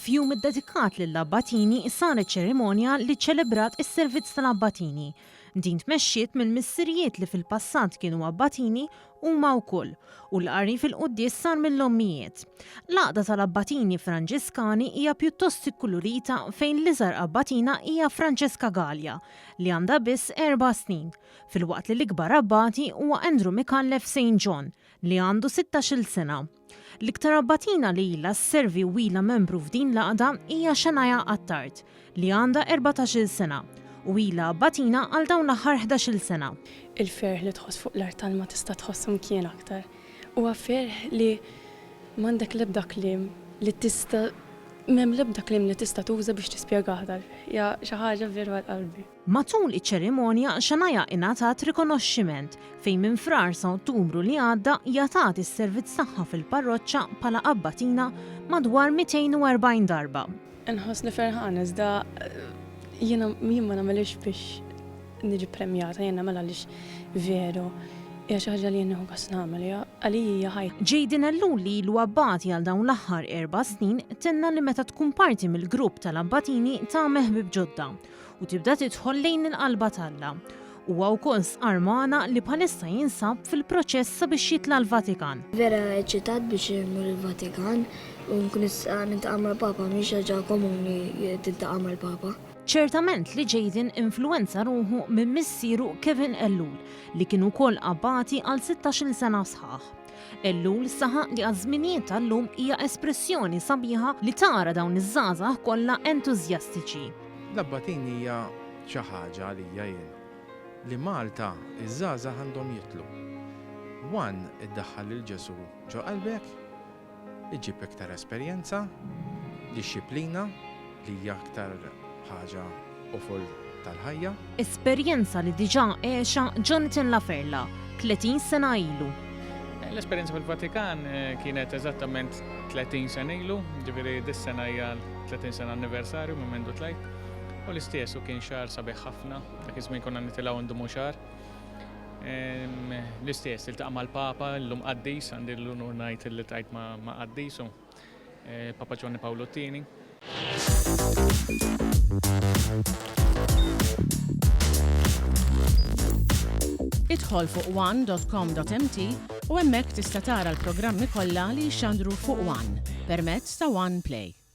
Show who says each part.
Speaker 1: Fil-Jum Iddedikat lill-Abbatini saret ċerimonja li ċelebrat is-servizz tal-Abbatini. Din tmexxiet minn missirijiet li fil-passat kienu abbatini huma wkoll u l-qari fil-quddies sar mill-ommijiet. L-għaqda tal-Abbatini Franġiskani hija pjuttost ikkulurita fejn l-iżgħar abbatina hija Franċeska Galja li għandha biss 4 snin, filwaqt li l-ikbar abbati huwa Andrew Mikallef St. John li għandu 16-il sena. L-iktar abbatina li ilha sservi u ilha membru f'din l-għaqda hija Xanajja Qattart li għandha 14-il sena u ilha abbatina għal dawn l-aħħar 11-il sena.
Speaker 2: Il-ferħ li tħoss fuq l-art ma tista' tħossom kien aktar. Huwa ferħ li m'għandek l-ebda kliem li tista' m'hemm l-ebda kliem li tista' tuża biex tispjegah hija xi ħaġa veru għall-qalbi.
Speaker 1: Matul iċ-ċerimonja Xanajja ingħatat rikonoxximent fejn minn frar sa Ottubru li għadda jagħtat is-servizz tagħha fil-parroċċa bħala abbatina madwar 240 darba.
Speaker 2: Inħossni ferħana iżda jien ma nagħmilx biex niġi premjata, jien nagħmel għaliex veru hija xi ħaġa li jien nieħu każ nagħmel għalija ħajt.
Speaker 1: Ġejdin Ellul li l-abbati għal dawn l-aħħar 4 snin tenna li meta tkun parti mill-grupp tal-Abbatini ta' meħbib ġodda u tibda tidħol lejn il-qalba tagħha. Huwa wkoll armana li bħalissa jinsab fil-proċess sabiex jitla l-Vatikan.
Speaker 3: Vera eċitat biex imur il-Vatikan u nkun niltaqa' mal-Papa mhix ħaġa komuni tiltaqa' mal-Papa.
Speaker 1: Ċertament li Ġejdin influenza ruħu minn missieru Kevin Ellul li kienu wkoll abbati għal 16-il sena sħaħ. Ellul saħaq li għaż-żminijiet tal-lum hija espressjoni sabiħa li tara dawn iż-żgħażagħ kollha entużjastiċi.
Speaker 4: L-Abbatini hija xi ħaġa għalija jien li Malta iż-żgħażagħ għandhom jitlu. Wan iddaħħal lil Ġesu ġo qalbek, iġib iktar esperjenza, dixxiplina li hija aktar ħaġa ufol tal-ħajja.
Speaker 1: Esperjenza li diġà għexa Jonathan Laferla, 30 sena ilu.
Speaker 5: L-esperjenza fil-Vatikan kienet eżattament 30 sena ilu, ġifieri dis-sena hija 30 sena anniversarju minn mendu tlajt. U l-istess u kien xahar sabiħ ħafna, dak iż-żmien konna nitilgħu ndumu xahar. L-istess iltaqa' mal-Papa, llum quddies, għandi l-unur ngħid li tajt ma' quddies Papa Giovanni Paolottini.
Speaker 6: Idħol fuq one.com.mt u hemmhekk tista' tara l-programmi kollha li jxandru fuq One permezz ta' One Play.